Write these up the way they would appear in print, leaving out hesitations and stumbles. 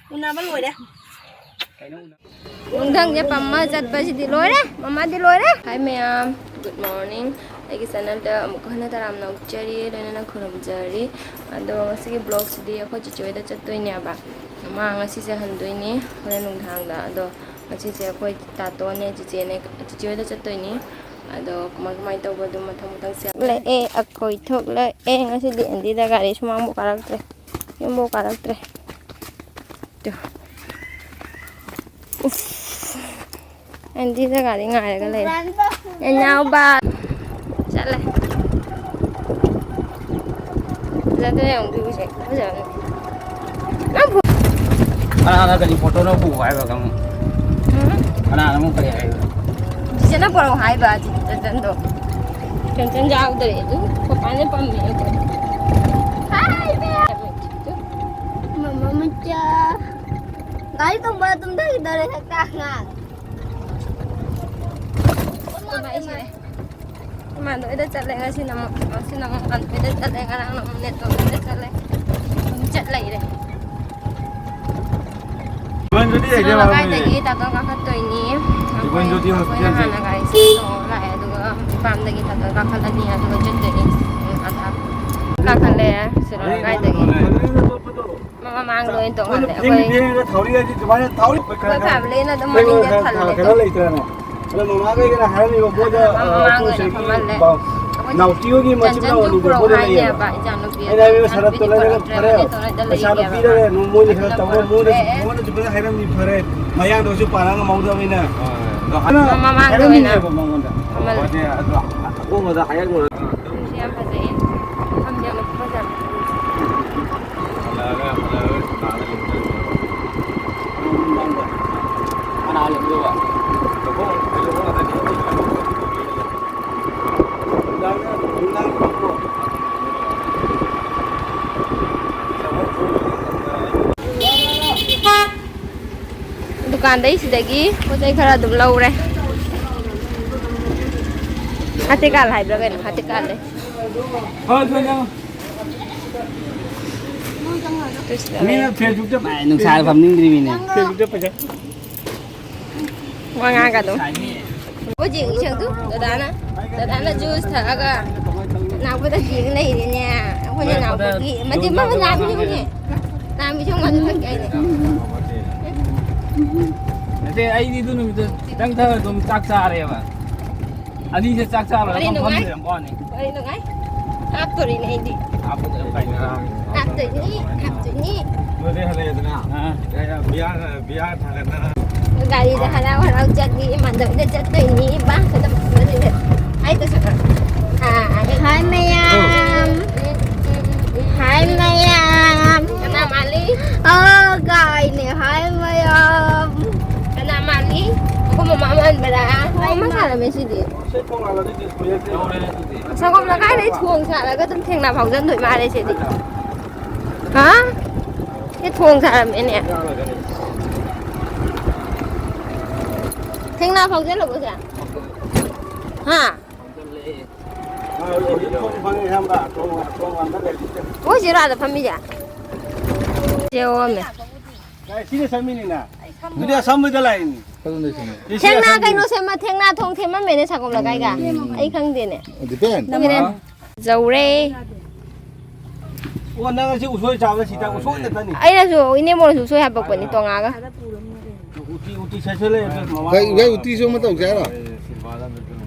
Una bắt lùi đấy. Undang je pamma chat ba si diloi re mama diloi re hi ma'am good morning ai ki channel da amuk hana taram na uchari lena na khuram jari ado ngasi ki vlog si di akho chichoi da chattoi ne ba ma ngasi se handoi ni hore nung thang da ado ngasi se khoi ta to ne chiche ne chichoi da chattoi ni ado kumai kumai to ba dum mathang mathang se le e akoi thok le e ngasi di andi da gari sumang bo karaktre yembo karaktre to anh đi ra gà đi ngài cái này nhà nhau ba chạy lại ra tới đây cũng đi bây giờ nó cái photo nó phụ phải vào không nó muốn phải hay chỉ nó bảo hai bà chỉ chân đồ chân giao từ đấy chứ có phải nó bấm miệng rồi hai mẹ mama macam kali tu baru tu dah kita dah tak nak baik sih. Mana ada jalan nggak sih nama kan ada jalan orang nama net tu ada jalan cat lagi deh. Bukan jadi aja lah. Kalau lagi tak tahu kakak tu ini. Bukan jadi hospital sih. Anak guys itu lah ya tu pam lagi tak tahu kakak lagi ya tu cat lagi ada kakak le ya suruh guys lagi. Mama mang rồi tụi mình để quay. Tháo đi chứ chúng ta tháo đi. Quay phạm lên là tụi mình đi thật là cái nó lấy tiền này. Là mama cái là hai người mua cho tôi sẽ nào tiêu đi mà chim nào đi mua đây này. Cái này bây giờ tôi lấy cái phare. Bây giờ nó phi đây nó mua đi hết tàu mua đi. Mua nó chụp cái hai năm đi phare. Mà yang đồ chụp parang nó mau đâu vậy nè. Mama mang rồi nè. Mama. Aku mau dah kaya mau. Siapa sih? Kamu jangan lupa jangan. Ana làm gì vậy? Dukaan đấy sidagi pochay khara dum lau re hati kal hai bra gen hati kal le thôi nhau Mina Facebook chụp này nung sai phẩm ninh đi mình nè Facebook chụp phải chứ ngoài ngang cả đúng có gì cũng chẳng tu đó là juice thở cơ nào có ta gì cái này thì nhà không nhà nào có gì mà chỉ mất làm cái gì nhỉ làm cái trong mà tôi cái này thế ấy đi tôi nói đang thơ tôi chắc xa rồi mà anh đi sẽ chắc xa rồi không phân được con này đây là ngay Haptorini Eidi Haptorini tôi đây là thế nào bia thằng này gari dah halau jadi mandap dah jatuh ini bah kita beri ai tu sana hai mayam kena mali guys ni hai mayam kena mali aku mau makan berah hai masalah mesti dia sao không là cái đấy thuồng xả là cái tấm thiêng nào phòng dân thổi mà đây sẽ đi hả cái thuồng xả là mẹ nè Thằng nào phòng rất là có gì hả? Ủa gì ra được phòng gì à? Chiều ôm nè. Cái gì xem mình nè? Bây giờ xong mới tới lại. Thằng nào cái nó xem mà thằng nào thông thêm mà mình nó sao cũng là cái cả. Ấy khăng tiền nè. Dầu rê. Ủa nó chỉ uống cháo cái gì ta uống được cái này. Ấy là rồi, ini mau susu hạt bọc quần to ngà cơ. Cái uti số mà tàu xe rồi.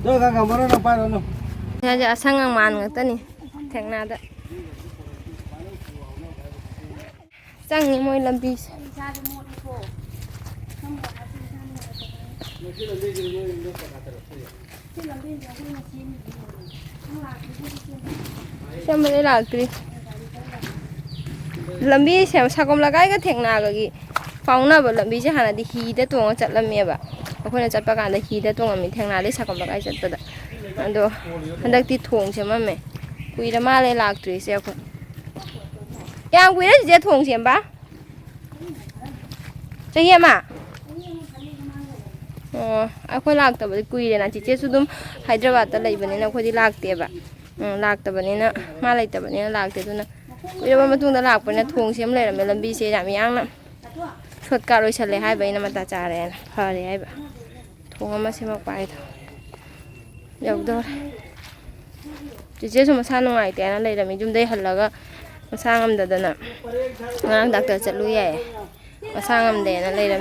Đó cái camera nó phải rồi. Nhà giờ sang ngang màn người ta nè, thằng nào đó. Sang như môi làm bì. Sao mà đây là cái làm bì xem sao cũng là cái thằng nào cái phòng nào làm bì chứ hả là đi hi để tuồng chặt làm mía bà. Aku nak cepat kan ada hida tu kami thang nali sakam bagai cepat dah. Ando hendak dituang siapa me? Kui dah malah lak tu isi aku. Yang kui dah jadi tuang siapa? Cahaya mak? Oh, aku lak tu kui dah nanti cek sudum Hyderabad tu lagi bani nak aku di lak tiba. Lak tu bani nak malah tu bani lak tu na. Kui dah mahu tu dah lak pun nak tuang siapa le, melam bisi jam yang na. ชดการโดยเฉลี่ยให้ใบน้ำมันตาจาเลยนะพอเลยให้แบบทงมาเชื่อมไปเดี๋ยวดูจุดเชื่อมสร้างหน่อยแต่นั่นเลยแต่มีจุ่มได้หันแล้วก็มาสร้างอันเดินน่ะงานดักเตอร์จัดลุยใหญ่มาสร้างอันเดินนั่นเลยแต่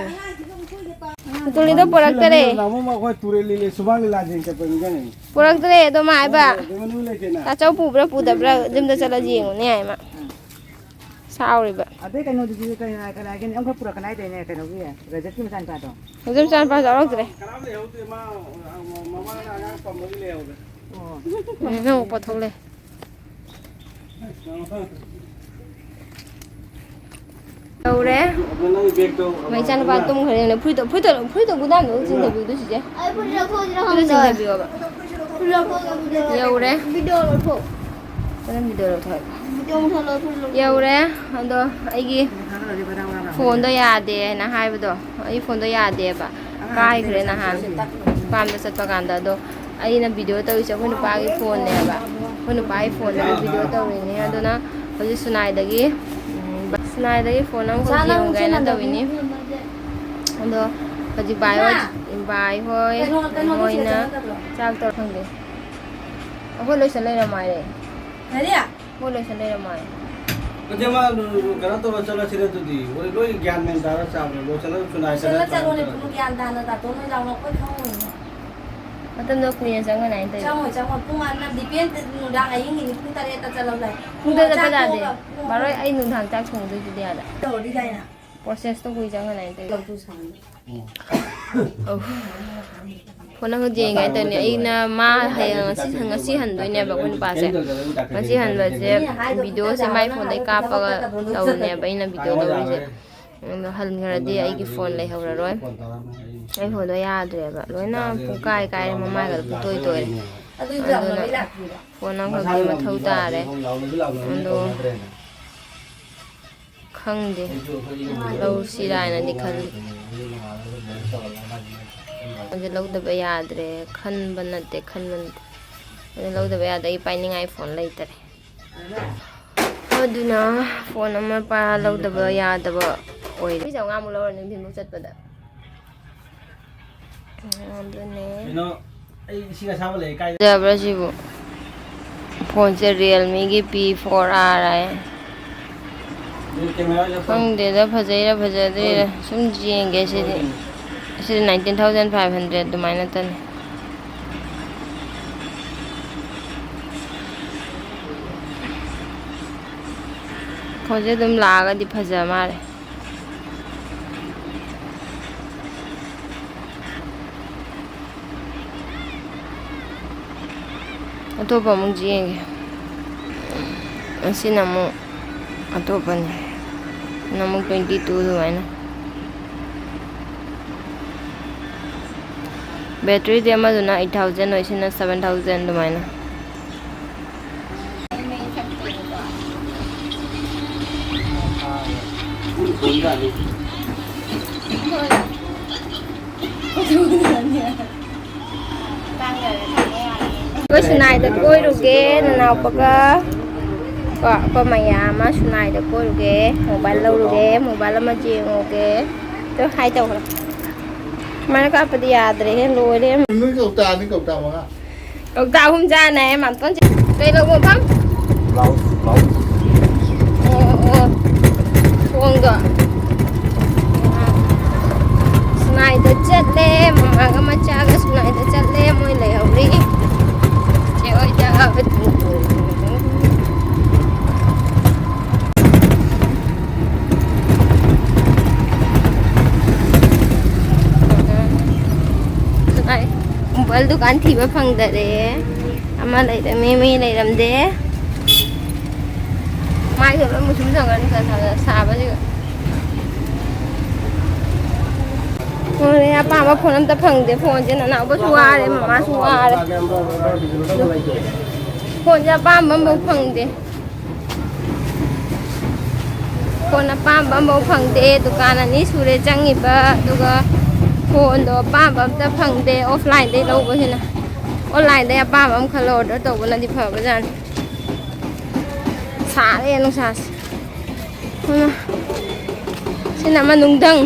ตัวนี้ต้องปลักตัวเลยปลักตัวเลยตัวไม้บ่ะถ้าเจ้าปูแล้วปูแต่ละจิมจะจะละยิงเนี่ยไอ้มาเศร้าเลยบ่ะअबे कहीं note जी कहीं हम को पूरा कनाई देने कहीं हो गया रजत की मसान पातो जिम चार पाँच औरตัวเลยไม่หมดปวดท้องเลยเอาเลยไม่จันบ้านตุ้มเขาเลยพูดตัวกูได้หนูจริงแต่วิวดูสิเจ้พูดจริงแต่วิวแบบเอาเลยวิดีโอเราถูกตอนนั้นวิดีโอเราถูกเอาเลยอันเดียวไอ้กี่โฟนตัวยาเดียนะให้ไปตัวไอ้โฟนตัวยาเดียบ่ะใกล้เลยนะฮะความจะสัตว์ประกันตัวไอ้นั่นวิดีโอตัวจะคนปากีโฟนเนี่ยบ่ะคนปากีโฟนเนี่ยวิดีโอตัวนี้นะตัวนั้นเขาจะสุนัยตะกี้สุนัยตะกี้โฟนนั้นเขาเกี่ยวกันนะตัวนี้อันเดียวเขาจะบายว่าบายห้อยนะจากตัวข้างเดียวเอาคนเลยฉันเลยละไม่เลยคนเลยฉันเลยละไม่जब करा तो चला छिरे तो दी वो लोग ज्ञान में दारा चाव वो चला सुनाई चला चलो ने ज्ञान दाना ता तो नहीं जाओ कोई खाओ मतलब लोग कुछ ऐसा का नहीं तो जाओ पुंगान ना डिपेंड नुडा आई हिंगी पुंग तारे ता चलो ले पुंग तारे पता दे बारो आई नुधान तक छोड़ दे दिया था तो दी जाए ना प्रोसेस तो कोई जगह नहीं तो तू सांगคนนั้นเขาเจงไงแต่เนี่ยไอ้น่ะมาให้ngasiหันด้วยเนี่ยแบบคนป่าเสngasiหันแบบเจ็บวิดีโอเสไม่โฟนได้กาปะตัวเนี่ยไปน่ะวิดีโอตัวนี้เสหันกันดีไอ้กี่โฟนเลยเขาละร้อยไอ้โฟนตัวยาด้วยแบบร้อยน่ะผู้กายมาไม่กับผู้ตัวเลยโฟนนั้นเขาดีมาเท่าตาเลยมันดูข้างดีเราสีได้นะดิคันมันจะเล่าตัวไปยาดเลยขันบันนัดเด็กขันบันมันจะเล่าตัวไปยาได้ไปนี่ไงโฟนเลยแต่ก็ดูนะโฟนนั้นมาไปเล่าตัวไปยาตัวโอ้ยพี่สาวงามมุลเราเนี่ยพิมพ์รู้จักตัวเด็กดูนี่เดี๋ยวเราชิบุโฟนจะเรียลมีกี่ปี4Rอะไรฟังเดี๋ยวพอใจเลยสุ่มจีนแกสิThis is 19,500 do mine tan. Khoje dum laga di phaja mare. Atopa mung jenge. Asi namu atopa ni. Namu 22 do mine. Battery dia mah duna 8,000 hoy sina 7,000 dumaina ko sunai da koi ruge na paka pa maya ma sunai da koi ruge mobile lo ruge mobile ma jeng oke to hai tau mà có phải đi rồi lùi đi nước cậu ta mà cậu ta không ra này mà con đây là một phắm lâu không được này tôi chết lên mà cái mặt cha cái này tôi chết lên mới lấy hậu đi chị ơi cha ơi bal dukan thiba phangda re ama lai da me lai ram de mai rồi mu sum sang kan sa ba ji ore apa ma phone am ta phang de phone je na ba suwa re ma suwa re phone ja pa bam bo phang de phone apa bam bo phang de dukan ani sure changi ba duga phone do pa bam ta phang de offline de lo ba hina online de pa bam khalo do to ba na di pha ba jan sa le no sa sina manungdang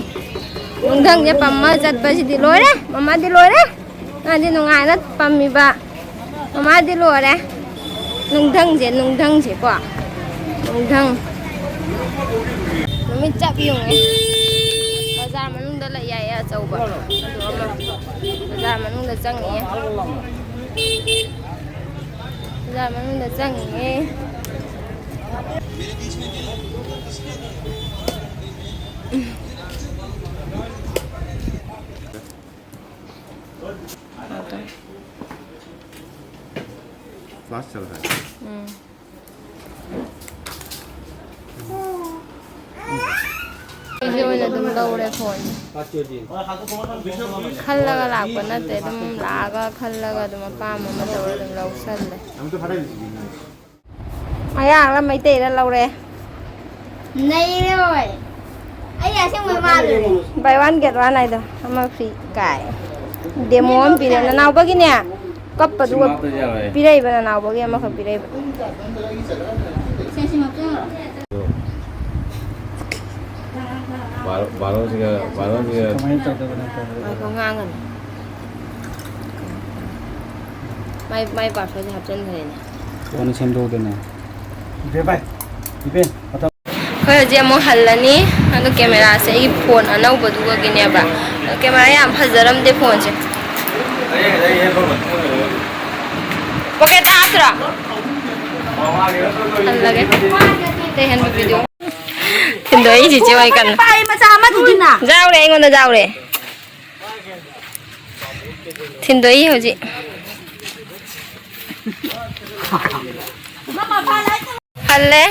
je pamma chatpa sidi loire mama di loire adi nungai na pammi ba mama di loire nungdang je ko nungdang mami chap yung bazar manung da la ya chau ba adu ama bazar manung da chang ye bazar manung da chang ye class चल रहा है video na dum laure phone khallaga lakpa nate dum laga khallaga dum apam ma tawra dum lausal le aya la mai te la laure Này rồi. Ấy là xong rồi mà rồi. buy one get one này do ama free kai demo am pi na naw ba gi ne kap pa du pi rei ba na naw ba gi ama kha pi rei ba Xem xem một chút. बारह जगह ko ngang an mai pa fa hap chen thai ne 오늘 샘도 되네. 이제 봐. 이제 왔다. khoi je mo hallani adu camera se I phone anau ba du ga ne ba camera yam phajaram de phone che pocket ta atra hallage te hen video tin doi ji che wai kan Pai mà sao mà thì nào? giao re ngon da giao re tin doi ho ji Mama pha lấy cho. halle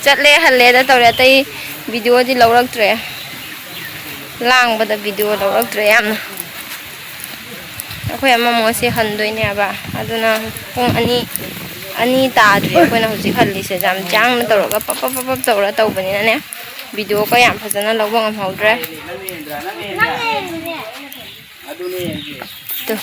chatle halle da tawre tai video di lawrak tre lang ba da video lawrak tre yam akhoi ama mo se handoi ne ba aduna pung ani ta dri ko na hoji khalli se jam jang na tawra ga pap pap pap tawra taw bani na ne video ko yam phajana lawba ngam haudre to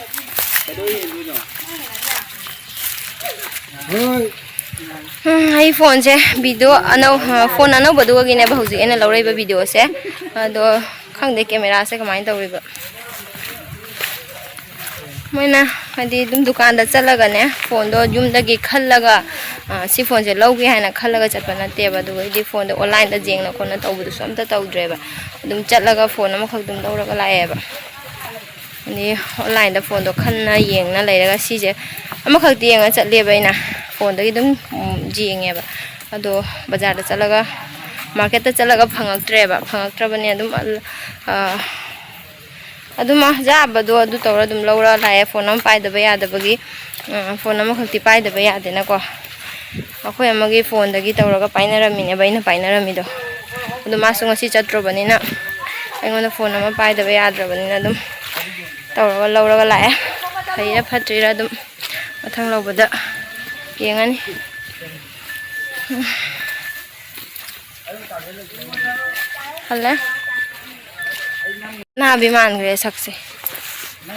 iPhone se video anau phone anau badu gi ne ba hoji ena lawrai ba video se do khang de camera se kamai tawri ba moina hadi dum dukan da chalaga ne phone do jum da gi khallaga si phone se lawgi haina khallaga chatpa na te ba do di phone da online da jeng na kona taw bu som ta taw dre ba dum chalaga phone am khak dum dawraga lae ba ni online da phone do khanna yeng na leiraga si je am khak ti yeng chatle ba ina phone da gi dum jeng ba ado bazar da chalaga market da chalaga phangaktre ba phangaktrabani adum aduma jaba do adu tawra dum lawra lae phone am pai da ba ya da bagi phone am khakti pai da ba ya de na ko akhoi amagi phone da gi tawra ga painarami ne ba ina painarami do adu ma su ngasi chatro bani na aingona phone am pai da ba ya dra bani na dum tawra lawra ga lae thai phatrira dum mathang lawbada yengani halle na biman gre sakse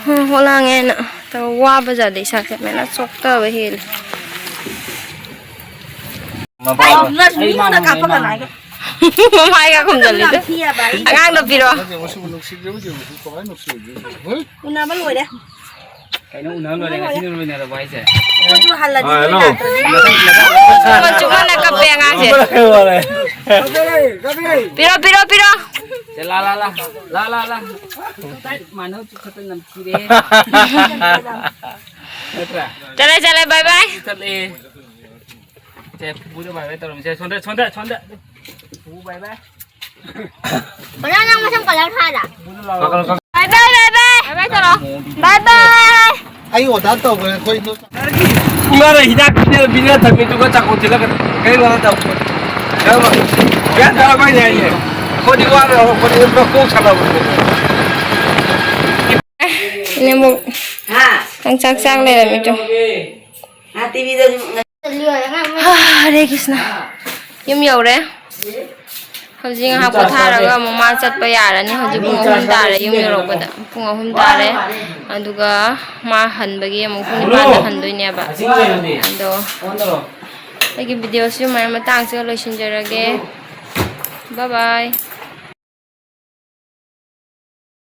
hola nge na to wa baza de sakse mena sokta ba hil Ai nó đi nó cặp cái này. mai ga khum jali de Kia bà. agang no piro Una bắt lùi đấy. cái nó uốn rồi này, cái nó rồi này là vậy chứ. Cô chú hành là gì? ma cuma na ka pe ngang se piro La. Mà nó chưa có làm gì đấy. chale bye bye Thật đi. Che bố cho bài với tao làm xe chọn đợi. Bố bài bye. Bữa nay nó không còn lâu thay à? bye bye chalo bye bye 아이 왔다 그래 거의 너 이거는 희작 그냥 비가 담배 주고 자꾸 들어가 cái đó đâu. Đâu mà. Biết sao cái này nhỉ? Có đi qua rồi, có đi nó cũng sao đâu. ini mo Ha. ang sak le mi to À TV đây. Lừa lắm. Hare Krishna yum yore hoji nga ha tharaga mama chat pa yara ni hoji pung ahum tare yum yoro bada pung ahum tare aduga ma hanbagi amu pung ni handoi ne ba ando agi video si mai matang se lo shinjarage bye bye